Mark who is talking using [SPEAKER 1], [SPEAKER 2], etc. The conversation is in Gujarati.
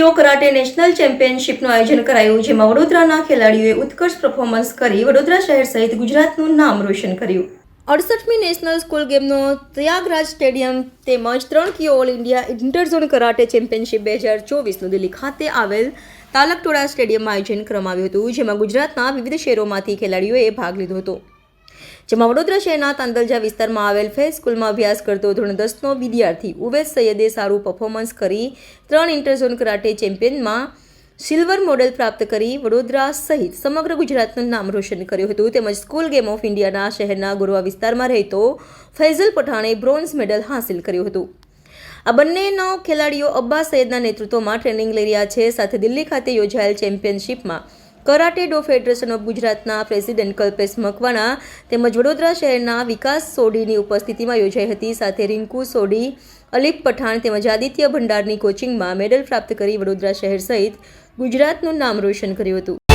[SPEAKER 1] ખેલાડીઓ કરાટે નેશનલ ચેમ્પિયનશિપનું આયોજન કરાયું, જેમાં વડોદરાના ખેલાડીઓએ ઉત્કર્ષ પરફોર્મન્સ કરી વડોદરા શહેર સહિત ગુજરાતનું નામ રોશન કર્યું. 68મી નેશનલ સ્કૂલ ગેમનો ત્યાગરાજ સ્ટેડિયમ તેમજ 3 કી all India interzone karate championship 2024નું દિલ્હી ખાતે આવેલ તાલકટોળા સ્ટેડિયમમાં આયોજન કરવામાં આવ્યું હતું, જેમાં ગુજરાતના વિવિધ શહેરોમાંથી ખેલાડીઓએ ભાગ લીધો હતો. જેમાં વડોદરા શહેરના તાંદલજા વિસ્તારમાં આવેલ ફેઝ સ્કૂલમાં અભ્યાસ કરતો ધોરણ 10નો વિદ્યાર્થી ઉવેશ સૈયદે સારું પરફોર્મન્સ કરી 3 ઇન્ટરઝોન કરાટે ચેમ્પિયનમાં સિલ્વર મેડલ પ્રાપ્ત કરી વડોદરા સહિત સમગ્ર ગુજરાતનું નામ રોશન કર્યું હતું. તેમજ સ્કૂલ ગેમ ઓફ ઇન્ડિયાના શહેરના ગોરવા વિસ્તારમાં રહેતો ફૈઝલ પઠાણે બ્રોન્ઝ મેડલ હાંસિલ કર્યું હતું. આ બંનેનો ખેલાડીઓ અબ્બાસ સૈયદના નેતૃત્વમાં ટ્રેનિંગ લઈ રહ્યા છે. સાથે દિલ્હી ખાતે યોજાયેલ ચેમ્પિયનશિપમાં કરાટે ડો ફેડરેશન ઓફ ગુજરાતના પ્રેસિડેન્ટ કલ્પેશ મકવાણા તેમજ વડોદરા શહેરના વિકાસ સોઢીની ઉપસ્થિતિમાં યોજાઈ હતી. સાથે રિંકુ સોઢી, અલીફ પઠાણ તેમજ આદિત્ય ભંડારની કોચિંગમાં મેડલ પ્રાપ્ત કરી વડોદરા શહેર સહિત ગુજરાતનું નામ રોશન કર્યું હતું.